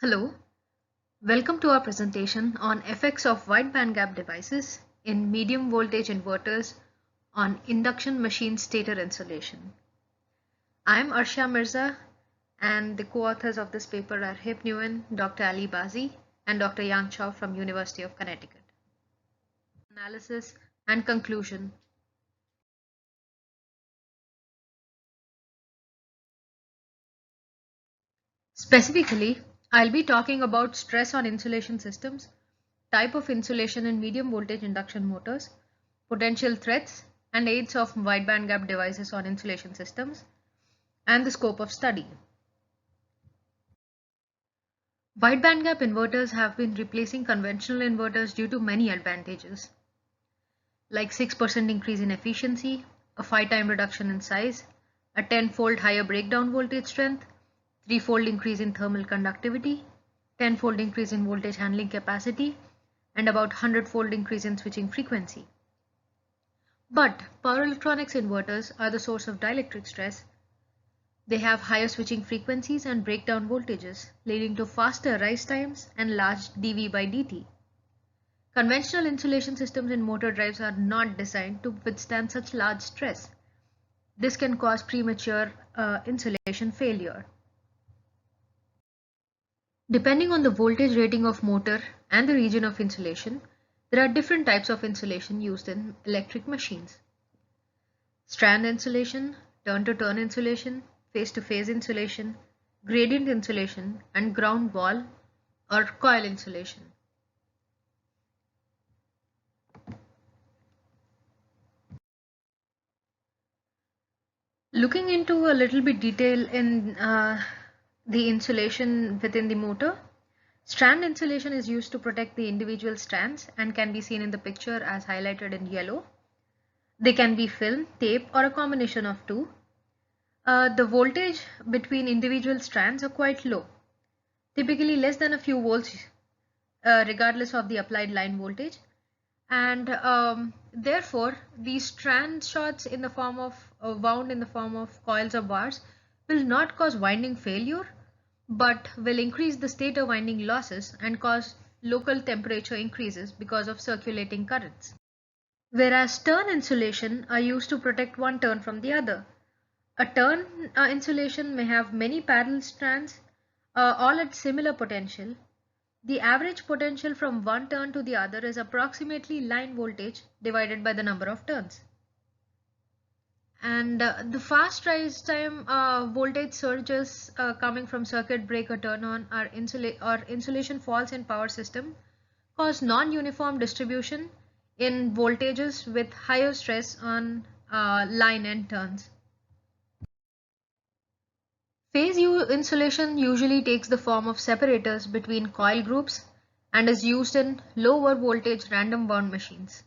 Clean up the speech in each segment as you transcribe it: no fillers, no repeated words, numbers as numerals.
Hello, welcome to our presentation on effects of wide bandgap devices in medium voltage inverters on induction machine stator insulation. I am Arsha Mirza and the co-authors of this paper are Hip Nguyen, Dr. Ali Bazi and Dr. Yang Chow from University of Connecticut. Analysis and conclusion. Specifically, I'll be talking about stress on insulation systems, type of insulation in medium voltage induction motors, potential threats and aids of wide bandgap devices on insulation systems, and the scope of study. Wide bandgap inverters have been replacing conventional inverters due to many advantages, like 6% increase in efficiency, a 5-time reduction in size, a 10-fold higher breakdown voltage strength, 3-fold increase in thermal conductivity, 10-fold increase in voltage handling capacity, and about 100-fold increase in switching frequency. But power electronics inverters are the source of dielectric stress. They have higher switching frequencies and breakdown voltages, leading to faster rise times and large dV by dt. Conventional insulation systems in motor drives are not designed to withstand such large stress. This can cause premature insulation failure. Depending on the voltage rating of motor and the region of insulation, there are different types of insulation used in electric machines. Strand insulation, turn-to-turn insulation, phase-to-phase insulation, gradient insulation, and ground wall or coil insulation. Looking into a little bit detail in the insulation within the motor, strand insulation is used to protect the individual strands and can be seen in the picture as highlighted in yellow. They can be film, tape, or a combination of two. The voltage between individual strands are quite low, typically less than a few volts regardless of the applied line voltage, and therefore these strand shorts in the form of wound in the form of coils or bars will not cause winding failure but will increase the stator winding losses and cause local temperature increases because of circulating currents. Whereas turn insulation are used to protect one turn from the other. A turn insulation may have many parallel strands, all at similar potential. The average potential from one turn to the other is approximately line voltage divided by the number of turns. And the fast rise time voltage surges coming from circuit breaker turn on or insulation faults in power system cause non-uniform distribution in voltages with higher stress on line and turns. Phase insulation usually takes the form of separators between coil groups and is used in lower voltage random wound machines.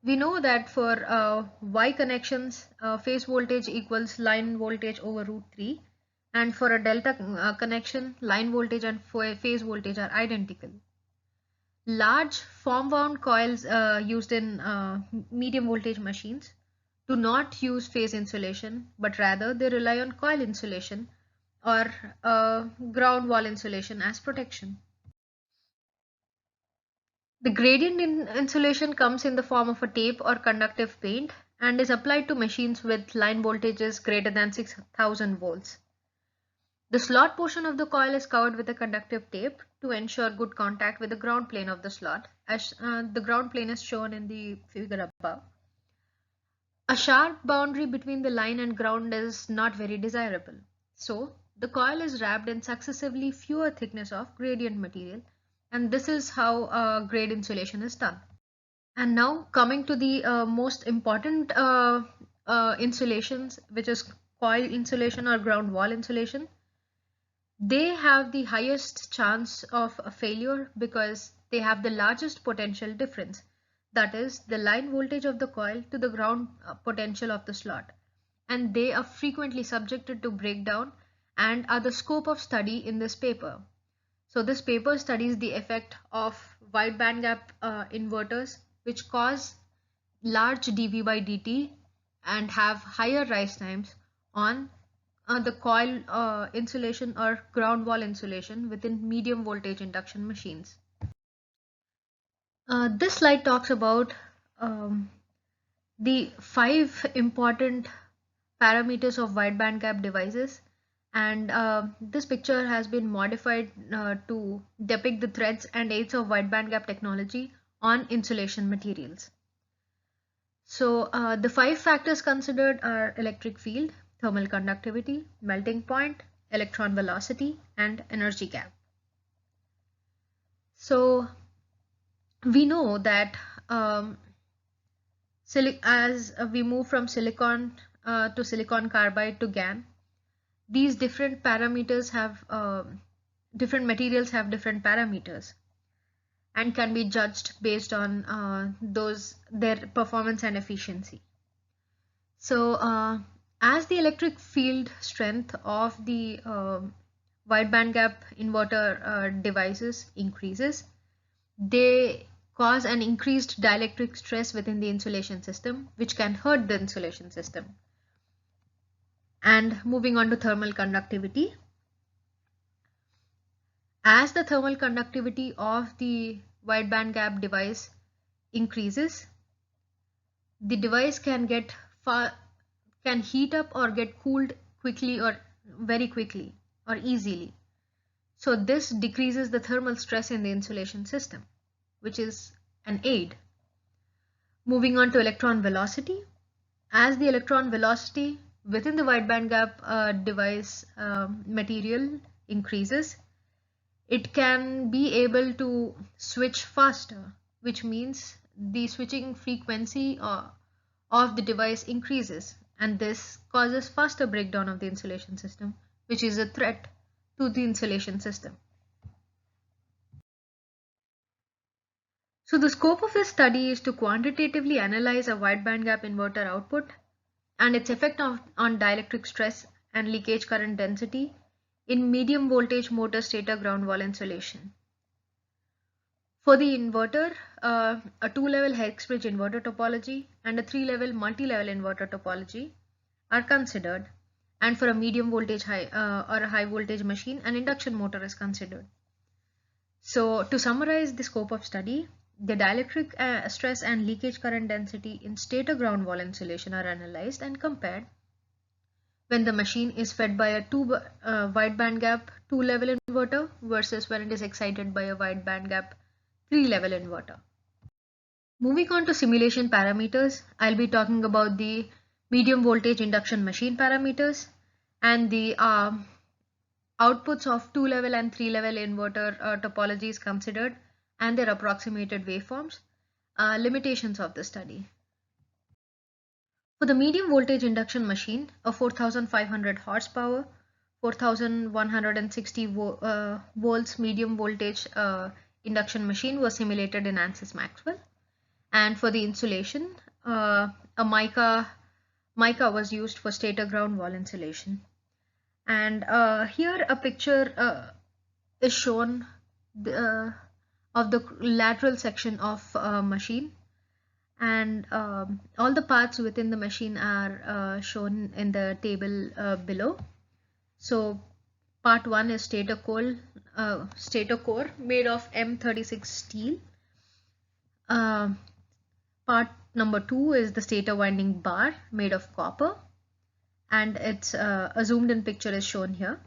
We know that for Y connections, phase voltage equals line voltage over root 3, and for a delta connection, line voltage and phase voltage are identical. Large form wound coils used in medium voltage machines do not use phase insulation, but rather they rely on coil insulation or ground wall insulation as protection. The gradient insulation comes in the form of a tape or conductive paint and is applied to machines with line voltages greater than 6000 volts. The slot portion of the coil is covered with a conductive tape to ensure good contact with the ground plane of the slot, as the ground plane is shown in the figure above. A sharp boundary between the line and ground is not very desirable. So, the coil is wrapped in successively fewer thickness of gradient material, and this is how grade insulation is done. And now coming to the most important insulations, which is coil insulation or ground wall insulation. They have the highest chance of a failure because they have the largest potential difference. That is the line voltage of the coil to the ground potential of the slot. And they are frequently subjected to breakdown and are the scope of study in this paper. So this paper studies the effect of wide bandgap inverters which cause large dV by dt and have higher rise times on the coil insulation or ground wall insulation within medium voltage induction machines. This slide talks about um, the 5 important parameters of wide bandgap devices, and this picture has been modified to depict the threads and aids of wide bandgap technology on insulation materials. So the 5 factors considered are electric field, thermal conductivity, melting point, electron velocity, and energy gap. So we know that as we move from silicon to silicon carbide to GaN, these different parameters have different materials have different parameters and can be judged based on their performance and efficiency. So as the electric field strength of the wide bandgap inverter devices increases, they cause an increased dielectric stress within the insulation system, which can hurt the insulation system. And moving on to thermal conductivity. As the thermal conductivity of the wide bandgap device increases, the device can heat up or get cooled quickly or very quickly or easily. So this decreases the thermal stress in the insulation system, which is an aid. Moving on to electron velocity. As the electron velocity within the wide bandgap device material increases, it can be able to switch faster, which means the switching frequency of the device increases, and this causes faster breakdown of the insulation system, which is a threat to the insulation system. So the scope of this study is to quantitatively analyze a wide bandgap inverter output and its effect on dielectric stress and leakage current density in medium voltage motor stator ground wall insulation. For the inverter, a 2-level Hexbridge inverter topology and a 3-level multi-level inverter topology are considered, and for a medium voltage or a high voltage machine, an induction motor is considered. So to summarize the scope of study, the dielectric stress and leakage current density in stator ground wall insulation are analyzed and compared when the machine is fed by a wide bandgap 2-level inverter versus when it is excited by a wide bandgap 3-level inverter. Moving on to simulation parameters, I'll be talking about the medium voltage induction machine parameters and the outputs of 2-level and 3-level inverter topologies considered and their approximated waveforms, limitations of the study. For the medium voltage induction machine, a 4500 horsepower, 4160 volts medium voltage induction machine was simulated in ANSYS Maxwell. And for the insulation, a mica was used for stator ground wall insulation. And here a picture is shown of the lateral section of a machine, and all the parts within the machine are shown in the table below. So part 1 is stator core made of M36 steel. Part number 2 is the stator winding bar made of copper, and its a zoomed in picture is shown here.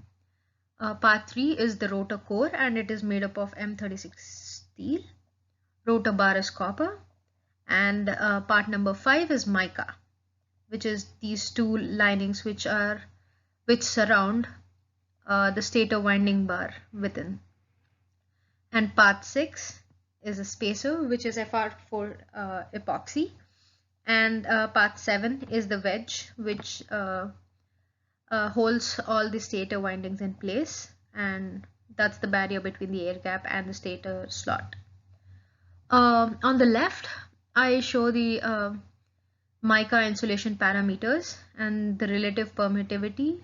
Part 3 is the rotor core, and it is made up of M36 steel. Rotor bar is copper, and part number 5 is mica, which is these two linings which surround the stator winding bar within. And part 6 is a spacer, which is FR4 epoxy, and part 7 is the wedge, which holds all the stator windings in place, and that's the barrier between the air gap and the stator slot. On the left, I show the mica insulation parameters and the relative permittivity,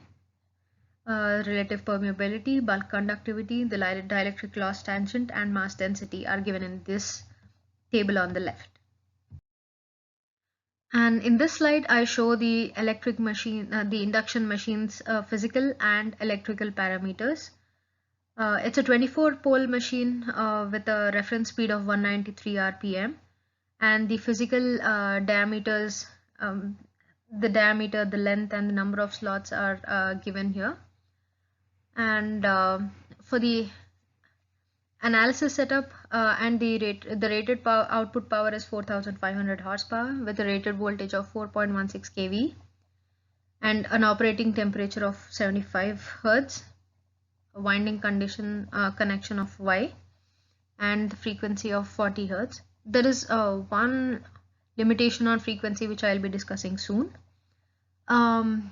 relative permeability, bulk conductivity, the dielectric loss tangent, and mass density are given in this table on the left. And in this slide, I show the the induction machine's physical and electrical parameters. It's a 24-pole machine with a reference speed of 193 RPM, and the physical diameters, the diameter, the length, and the number of slots are given here. And for the analysis setup, and the rated output power is 4500 horsepower with a rated voltage of 4.16 kV and an operating temperature of 75 Hertz, a winding connection of Y, and the frequency of 40 Hertz. There is one limitation on frequency which I'll be discussing soon. And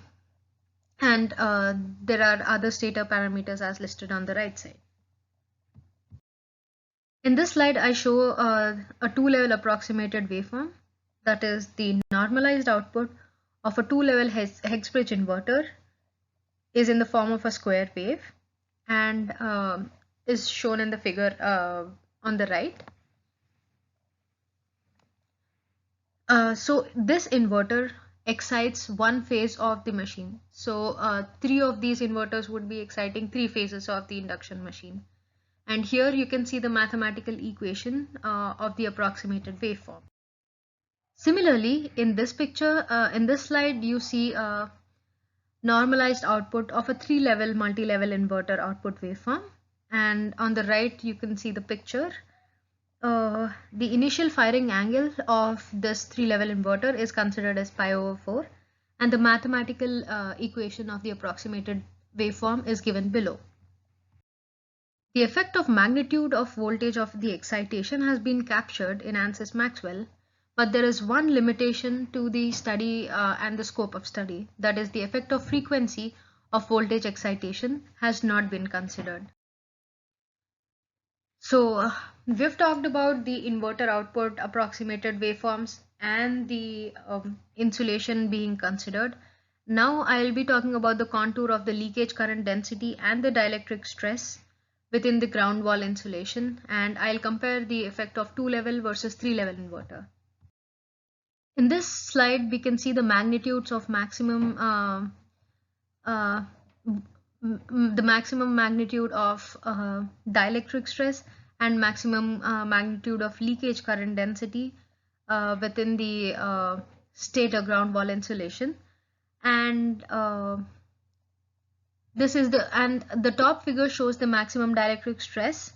there are other stator parameters as listed on the right side. In this slide, I show a two-level approximated waveform, that is the normalized output of a two-level Higgs-bridge inverter is in the form of a square wave and is shown in the figure on the right. So this inverter excites one phase of the machine. So three of these inverters would be exciting three phases of the induction machine. And here you can see the mathematical equation of the approximated waveform. Similarly, in this picture, in this slide, you see a normalized output of a three-level multi-level inverter output waveform. And on the right, you can see the picture. The initial firing angle of this three-level inverter is considered as pi/4, and the mathematical equation of the approximated waveform is given below. The effect of magnitude of voltage of the excitation has been captured in ANSYS Maxwell, but there is one limitation to the study and the scope of study, that is the effect of frequency of voltage excitation has not been considered. So we've talked about the inverter output approximated waveforms and the insulation being considered. Now I'll be talking about the contour of the leakage current density and the dielectric stress within the ground wall insulation, and I'll compare the effect of two-level versus three-level inverter. In this slide, we can see the magnitudes of maximum the maximum magnitude of dielectric stress and maximum magnitude of leakage current density within the stator ground wall insulation. And the top figure shows the maximum dielectric stress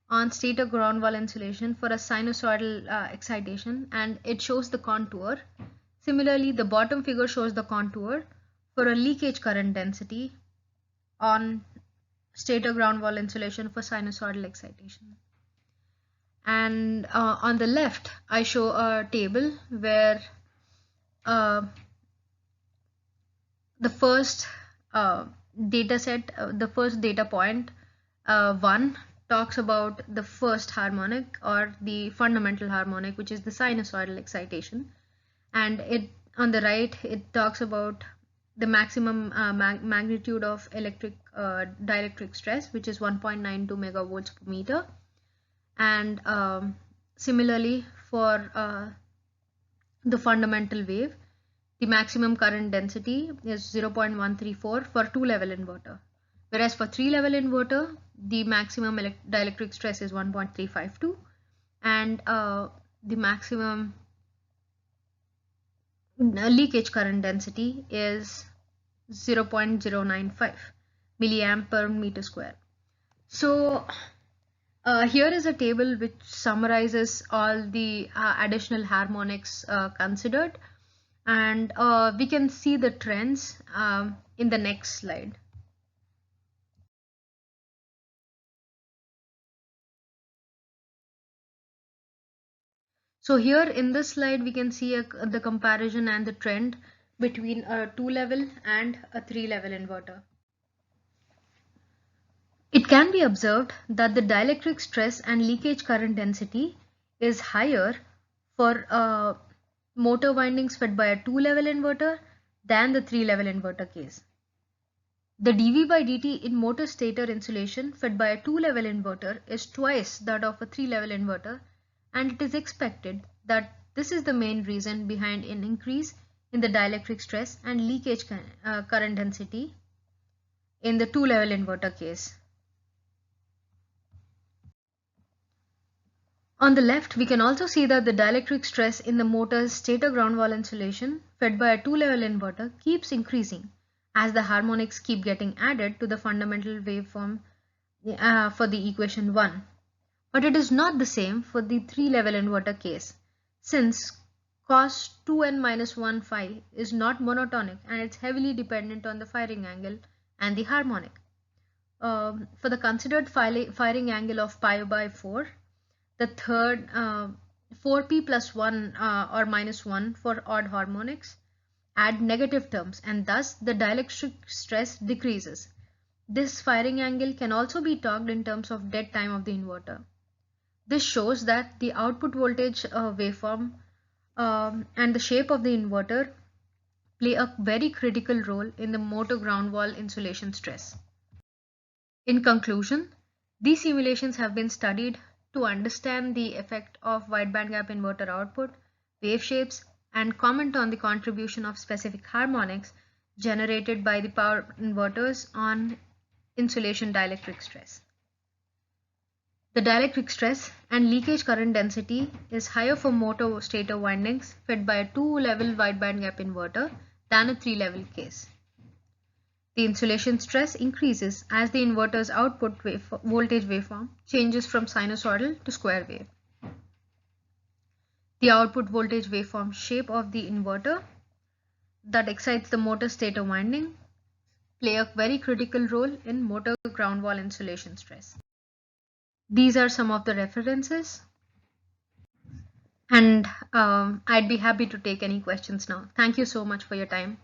on stator ground wall insulation for a sinusoidal excitation, and it shows the contour. Similarly, the bottom figure shows the contour for a leakage current density on stator ground wall insulation for sinusoidal excitation. And on the left, I show a table where the first data set, the first data point 1 talks about the first harmonic or the fundamental harmonic, which is the sinusoidal excitation, and it on the right it talks about the maximum magnitude of dielectric stress, which is 1.92 megavolts per meter, and similarly for the fundamental wave, the maximum current density is 0.134 for two-level inverter, whereas for three-level inverter, the maximum dielectric stress is 1.352, and the maximum leakage current density is 0.095 milliamp per meter square. So here is a table which summarizes all the additional harmonics considered, and we can see the trends in the next slide. So here in this slide, we can see the comparison and the trend between a two-level and a three-level inverter. It can be observed that the dielectric stress and leakage current density is higher for motor windings fed by a two-level inverter than the three-level inverter case. The dV by dt in motor stator insulation fed by a two-level inverter is twice that of a three-level inverter, and it is expected that This is the main reason behind an increase in the dielectric stress and leakage current density in the two-level inverter case. On the left, we can also see that the dielectric stress in the motor's stator ground wall insulation fed by a two-level inverter keeps increasing as the harmonics keep getting added to the fundamental waveform for the equation 1. But it is not the same for the three-level inverter case, since cos 2n-1 phi is not monotonic and it's heavily dependent on the firing angle and the harmonic. For the considered firing angle of pi by 4, the third 4p plus 1 or minus 1 for odd harmonics add negative terms, and thus the dielectric stress decreases. This firing angle can also be talked in terms of dead time of the inverter. This shows that the output voltage waveform and the shape of the inverter play a very critical role in the motor ground wall insulation stress. In conclusion, these simulations have been studied to understand the effect of wide bandgap inverter output, wave shapes, and comment on the contribution of specific harmonics generated by the power inverters on insulation dielectric stress. The dielectric stress and leakage current density is higher for motor stator windings fed by a two-level wide bandgap inverter than a three-level case. The insulation stress increases as the inverter's output voltage waveform changes from sinusoidal to square wave. The output voltage waveform shape of the inverter that excites the motor stator winding play a very critical role in motor ground wall insulation stress. These are some of the references, and I'd be happy to take any questions now. Thank you so much for your time.